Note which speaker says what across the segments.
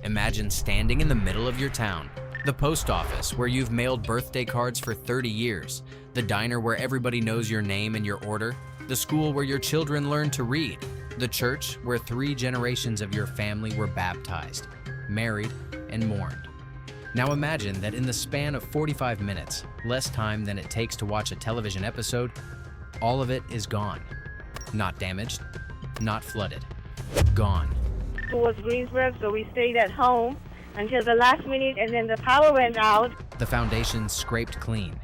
Speaker 1: Imagine standing in the middle of your town, the post office where you've mailed birthday cards for 30 years, the diner where everybody knows your name and your order, the school where your children learn to read, the church where 3 generations of your family were baptized, married, and mourned. Now imagine that in the span of 45 minutes, less time than it takes to watch a television episode, all of it is gone. Not damaged, not flooded, gone.
Speaker 2: Towards Greensburg, so we stayed at home until the last minute, and then the power went out.
Speaker 1: The foundations scraped clean,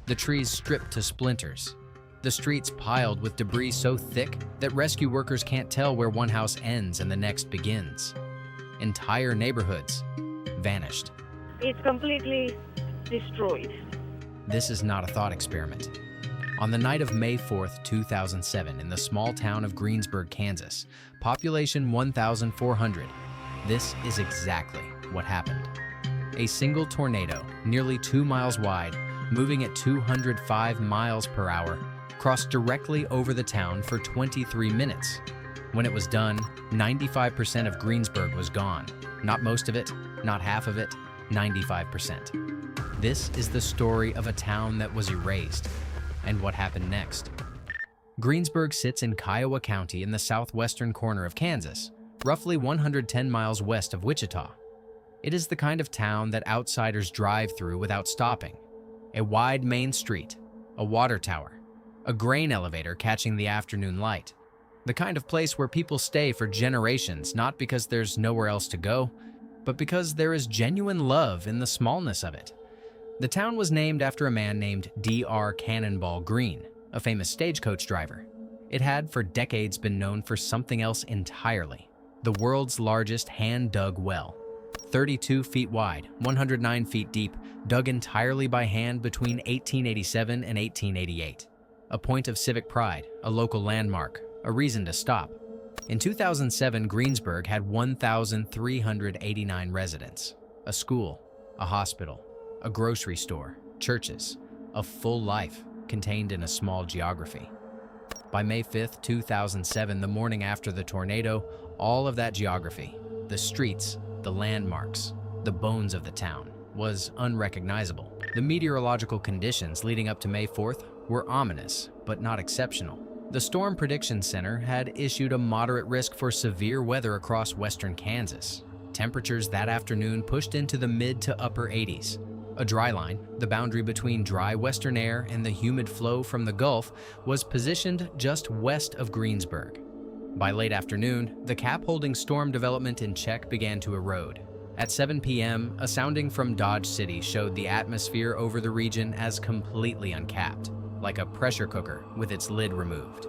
Speaker 1: the trees stripped to splinters, the streets piled with debris so thick that rescue workers can't tell where one house ends and the next begins. Entire neighborhoods vanished.
Speaker 2: It's completely destroyed.
Speaker 1: This is not a thought experiment. On the night of May 4th, 2007, in the small town of Greensburg, Kansas, population 1,400, this is exactly what happened. A single tornado, nearly 2 miles wide, moving at 205 miles per hour, crossed directly over the town for 23 minutes. When it was done, 95% of Greensburg was gone. Not most of it, not half of it, 95%. This is the story of a town that was erased. And what happened next? Greensburg sits in Kiowa County in the southwestern corner of Kansas, roughly 110 miles west of Wichita. It is the kind of town that outsiders drive through without stopping. A wide main street, a water tower, a grain elevator catching the afternoon light. The kind of place where people stay for generations, not because there's nowhere else to go, but because there is genuine love in the smallness of it. The town was named after a man named D.R. Cannonball Green, a famous stagecoach driver. It had for decades been known for something else entirely: the world's largest hand-dug well. 32 feet wide, 109 feet deep, dug entirely by hand between 1887 and 1888. A point of civic pride, a local landmark, a reason to stop. In 2007, Greensburg had 1,389 residents, a school, a hospital, a grocery store, churches, a full life contained in a small geography. By May 5th, 2007, the morning after the tornado, all of that geography, the streets, the landmarks, the bones of the town, was unrecognizable. The meteorological conditions leading up to May 4th were ominous, but not exceptional. The Storm Prediction Center had issued a moderate risk for severe weather across western Kansas. Temperatures that afternoon pushed into the mid to upper 80s. A dry line, the boundary between dry western air and the humid flow from the Gulf, was positioned just west of Greensburg. By late afternoon, the cap-holding storm development in Czech began to erode. At 7 p.m., a sounding from Dodge City showed the atmosphere over the region as completely uncapped, like a pressure cooker with its lid removed.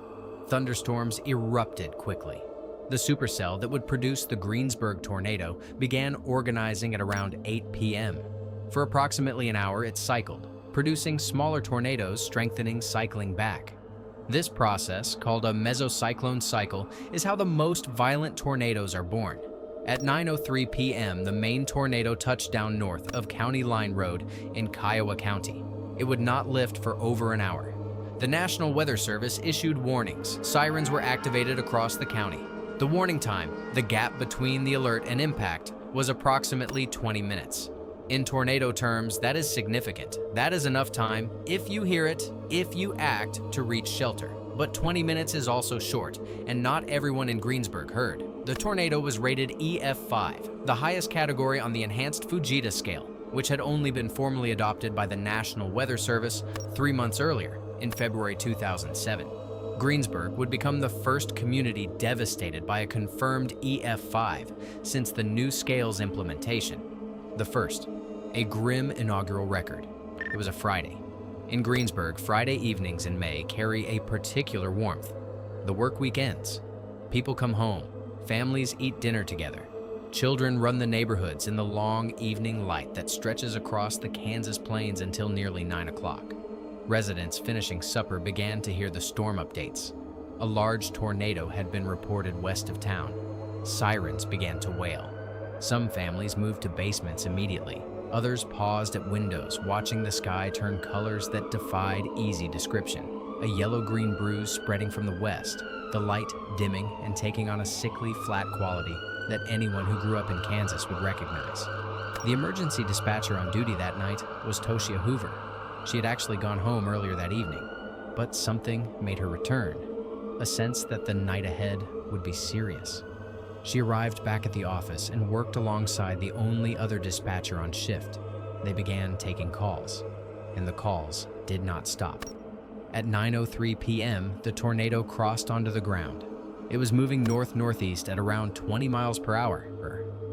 Speaker 1: Thunderstorms erupted quickly. The supercell that would produce the Greensburg tornado began organizing at around 8 p.m. For approximately an hour, it cycled, producing smaller tornadoes strengthening cycling back. This process, called a mesocyclone cycle, is how the most violent tornadoes are born. At 9:03 p.m., the main tornado touched down north of County Line Road in Kiowa County. It would not lift for over an hour. The National Weather Service issued warnings. Sirens were activated across the county. The warning time, the gap between the alert and impact, was approximately 20 minutes. In tornado terms, that is significant. That is enough time, if you hear it, if you act, to reach shelter. But 20 minutes is also short, and not everyone in Greensburg heard. The tornado was rated EF5, the highest category on the enhanced Fujita scale, which had only been formally adopted by the National Weather Service 3 months earlier, in February 2007. Greensburg would become the first community devastated by a confirmed EF5 since the new scale's implementation. The first, a grim inaugural record. It was a Friday. In Greensburg, Friday evenings in May carry a particular warmth. The work week ends. People come home. Families eat dinner together. Children run the neighborhoods in the long evening light that stretches across the Kansas plains until nearly 9 o'clock. Residents finishing supper began to hear the storm updates. A large tornado had been reported west of town. Sirens began to wail. Some families moved to basements immediately. Others paused at windows, watching the sky turn colors that defied easy description. A yellow-green bruise spreading from the west, the light dimming and taking on a sickly, flat quality, that anyone who grew up in Kansas would recognize. The emergency dispatcher on duty that night was Toshia Hoover. She had actually gone home earlier that evening, but something made her return, a sense that the night ahead would be serious. She arrived back at the office and worked alongside the only other dispatcher on shift. They began taking calls, and the calls did not stop. At 9:03 p.m., the tornado crossed onto the ground. It was moving north-northeast at around 20 miles per hour.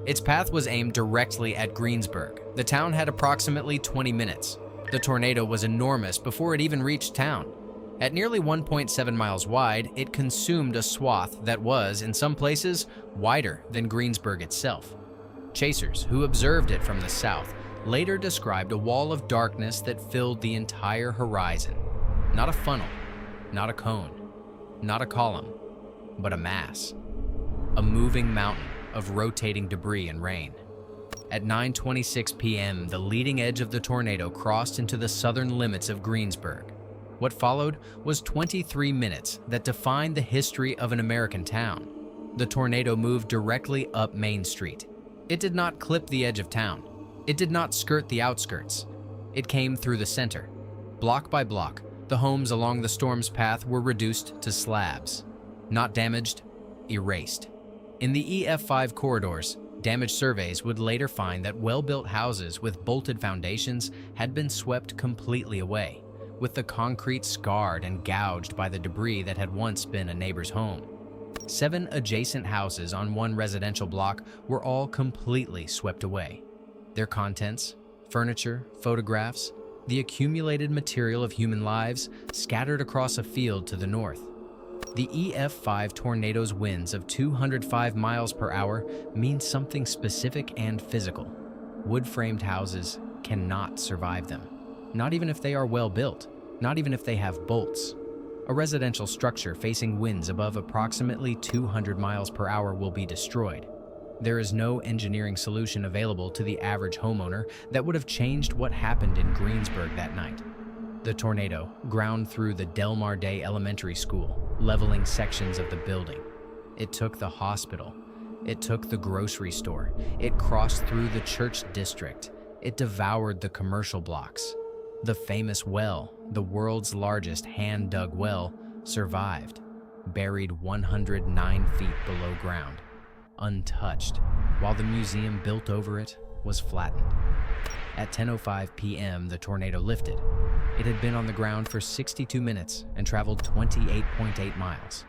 Speaker 1: Its path was aimed directly at Greensburg. The town had approximately 20 minutes. The tornado was enormous before it even reached town. At nearly 1.7 miles wide, it consumed a swath that was, in some places, wider than Greensburg itself. Chasers who observed it from the south later described a wall of darkness that filled the entire horizon. Not a funnel, not a cone, not a column, but a mass. A moving mountain of rotating debris and rain. At 9:26 p.m., the leading edge of the tornado crossed into the southern limits of Greensburg. What followed was 23 minutes that defined the history of an American town. The tornado moved directly up Main Street. It did not clip the edge of town. It did not skirt the outskirts. It came through the center. Block by block, the homes along the storm's path were reduced to slabs. Not damaged, erased. In the EF5 corridors, damage surveys would later find that well-built houses with bolted foundations had been swept completely away, with the concrete scarred and gouged by the debris that had once been a neighbor's home. 7 adjacent houses on one residential block were all completely swept away. Their contents, furniture, photographs, the accumulated material of human lives scattered across a field to the north. The EF5 tornado's winds of 205 miles per hour mean something specific and physical. Wood-framed houses cannot survive them, not even if they are well built, not even if they have bolts. A residential structure facing winds above approximately 200 miles per hour will be destroyed. There is no engineering solution available to the average homeowner that would have changed what happened in Greensburg that night. The tornado ground through the Delmar Day Elementary School, leveling sections of the building. It took the hospital. It took the grocery store. It crossed through the church district. It devoured the commercial blocks. The famous well, the world's largest hand-dug well, survived, buried 109 feet below ground, untouched, while the museum built over it was flattened. At 10:05 p.m., the tornado lifted. It had been on the ground for 62 minutes and traveled 28.8 miles.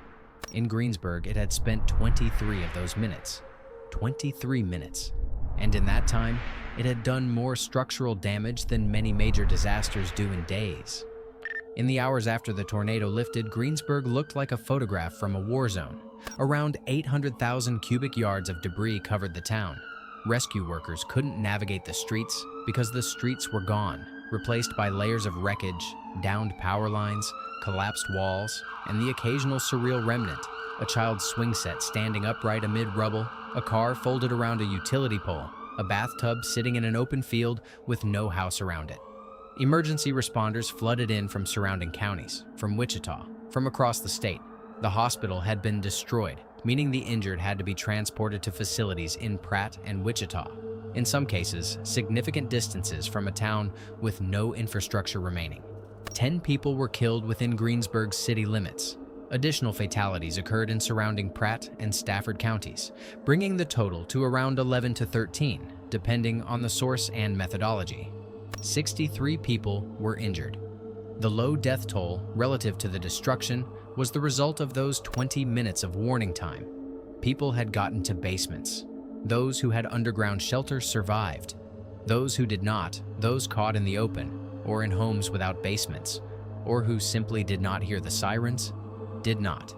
Speaker 1: In Greensburg, it had spent 23 of those minutes. 23 minutes. And in that time, it had done more structural damage than many major disasters do in days. In the hours after the tornado lifted, Greensburg looked like a photograph from a war zone. Around 800,000 cubic yards of debris covered the town. Rescue workers couldn't navigate the streets because the streets were gone, replaced by layers of wreckage, downed power lines, collapsed walls, and the occasional surreal remnant, a child's swing set standing upright amid rubble, a car folded around a utility pole, a bathtub sitting in an open field with no house around it. Emergency responders flooded in from surrounding counties, from Wichita, from across the state. The hospital had been destroyed, meaning the injured had to be transported to facilities in Pratt and Wichita, in some cases, significant distances from a town with no infrastructure remaining. 10 people were killed within Greensburg's city limits. Additional fatalities occurred in surrounding Pratt and Stafford counties, bringing the total to around 11 to 13, depending on the source and methodology. 63 people were injured. The low death toll relative to the destruction was the result of those 20 minutes of warning time. People had gotten to basements. Those who had underground shelter survived. Those who did not, those caught in the open, or in homes without basements, or who simply did not hear the sirens, did not.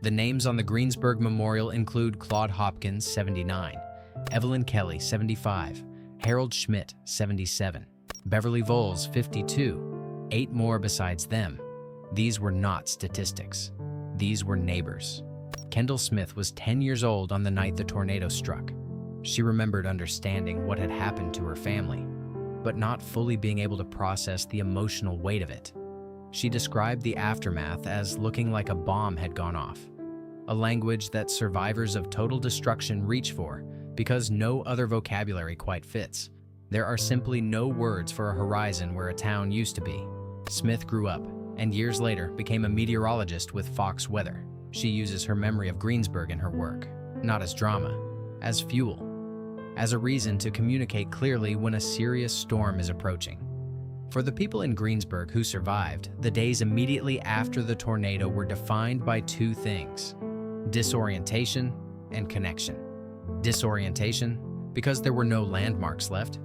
Speaker 1: The names on the Greensburg Memorial include Claude Hopkins, 79, Evelyn Kelly, 75, Harold Schmidt, 77, Beverly Voles, 52, 8 more besides them. These were not statistics. These were neighbors. Kendall Smith was 10 years old on the night the tornado struck. She remembered understanding what had happened to her family, but not fully being able to process the emotional weight of it. She described the aftermath as looking like a bomb had gone off. a language that survivors of total destruction reach for because no other vocabulary quite fits. There are simply no words for a horizon where a town used to be. Smith grew up and years later became a meteorologist with Fox Weather. She uses her memory of Greensburg in her work, not as drama, as fuel, as a reason to communicate clearly when a serious storm is approaching. For the people in Greensburg who survived, the days immediately after the tornado were defined by two things: disorientation and connection. Disorientation, because there were no landmarks left.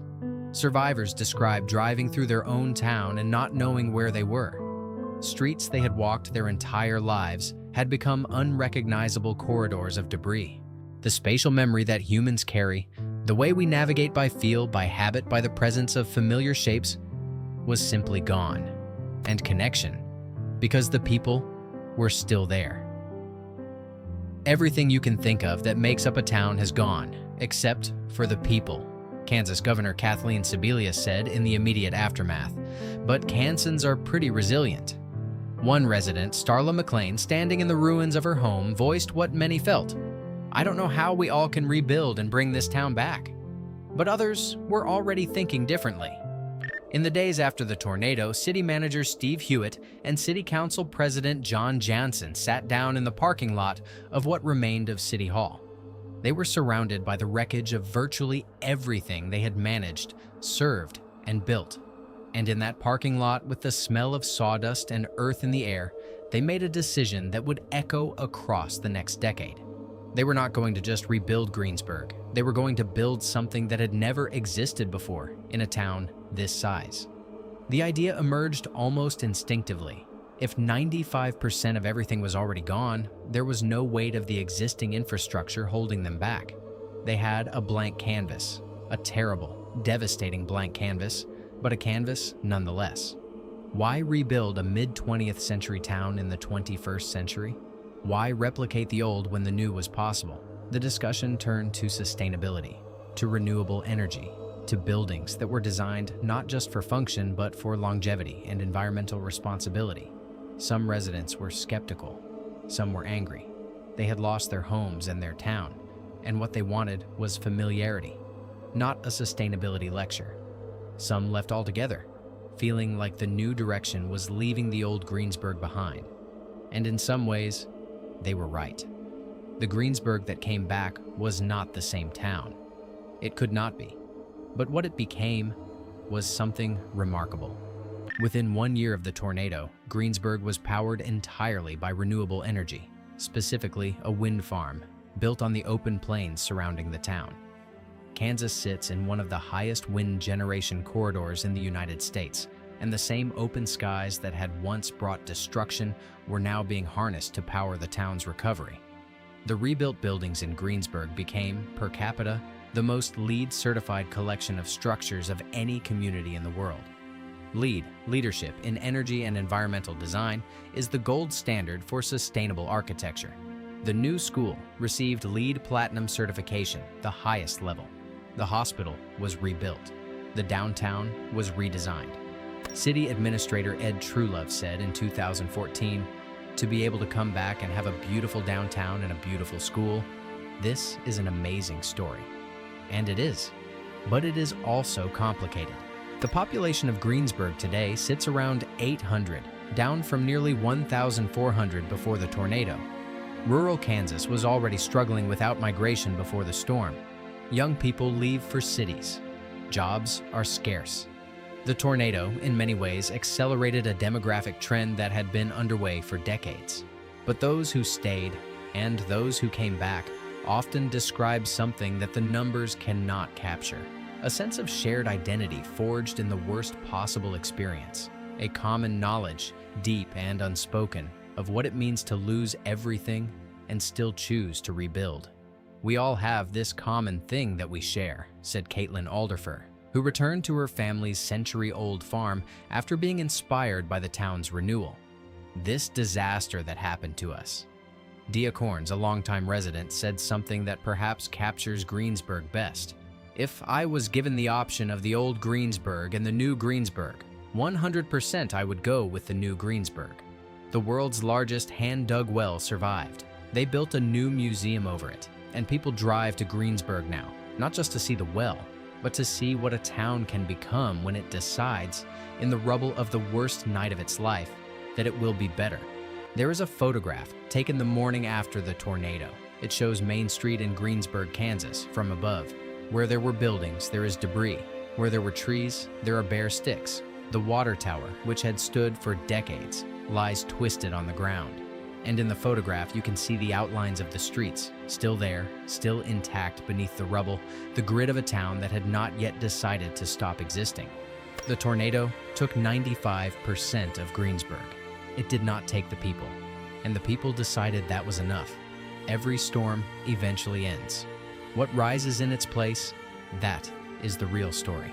Speaker 1: Survivors described driving through their own town and not knowing where they were. Streets they had walked their entire lives had become unrecognizable corridors of debris. The spatial memory that humans carry, the way we navigate by feel, by habit, by the presence of familiar shapes, was simply gone. And connection, because the people were still there. Everything you can think of that makes up a town has gone, except for the people, Kansas Governor Kathleen Sebelius said in the immediate aftermath. But Kansans are pretty resilient. One resident, Starla McLean, standing in the ruins of her home, voiced what many felt. "I don't know how we all can rebuild and bring this town back." But others were already thinking differently. In the days after the tornado, City Manager Steve Hewitt and City Council President John Jansen sat down in the parking lot of what remained of City Hall. They were surrounded by the wreckage of virtually everything they had managed, served, and built. And in that parking lot, with the smell of sawdust and earth in the air, they made a decision that would echo across the next decade. They were not going to just rebuild Greensburg. They were going to build something that had never existed before in a town this size. The idea emerged almost instinctively. If 95% of everything was already gone, there was no weight of the existing infrastructure holding them back. They had a blank canvas, a terrible, devastating blank canvas, but a canvas nonetheless. Why rebuild a mid-20th century town in the 21st century? Why replicate the old when the new was possible? The discussion turned to sustainability, to renewable energy, to buildings that were designed not just for function but for longevity and environmental responsibility. Some residents were skeptical, some were angry. They had lost their homes and their town, and what they wanted was familiarity, not a sustainability lecture. Some left altogether, feeling like the new direction was leaving the old Greensburg behind. And in some ways, they were right. The Greensburg that came back was not the same town. It could not be. But what it became was something remarkable. Within 1 year of the tornado, Greensburg was powered entirely by renewable energy, specifically a wind farm built on the open plains surrounding the town. Kansas sits in one of the highest wind generation corridors in the United States, and the same open skies that had once brought destruction were now being harnessed to power the town's recovery. The rebuilt buildings in Greensburg became, per capita, the most LEED-certified collection of structures of any community in the world. LEED, leadership in energy and environmental design, is the gold standard for sustainable architecture. The new school received LEED Platinum certification, the highest level. The hospital was rebuilt. The downtown was redesigned. City Administrator Ed Trulove said in 2014, "To be able to come back and have a beautiful downtown and a beautiful school, this is an amazing story." And it is. But it is also complicated. The population of Greensburg today sits around 800, down from nearly 1,400 before the tornado. Rural Kansas was already struggling with outmigration before the storm. Young people leave for cities. Jobs are scarce. The tornado, in many ways, accelerated a demographic trend that had been underway for decades. But those who stayed, and those who came back, often describe something that the numbers cannot capture. A sense of shared identity forged in the worst possible experience. A common knowledge, deep and unspoken, of what it means to lose everything and still choose to rebuild. "We all have this common thing that we share," said Caitlin Alderfer, who returned to her family's century-old farm after being inspired by the town's renewal. "This disaster that happened to us." Dia Corns, a longtime resident, said something that perhaps captures Greensburg best. "If I was given the option of the old Greensburg and the new Greensburg, 100% I would go with the new Greensburg. The world's largest hand-dug well survived. They built a new museum over it, and people drive to Greensburg now, not just to see the well, but to see what a town can become when it decides, in the rubble of the worst night of its life, that it will be better. There is a photograph taken the morning after the tornado. It shows Main Street in Greensburg, Kansas, from above. Where there were buildings, there is debris. Where there were trees, there are bare sticks. The water tower, which had stood for decades, lies twisted on the ground. And in the photograph, you can see the outlines of the streets, still there, still intact beneath the rubble, the grid of a town that had not yet decided to stop existing. The tornado took 95% of Greensburg. It did not take the people, and the people decided that was enough. Every storm eventually ends. What rises in its place, that is the real story.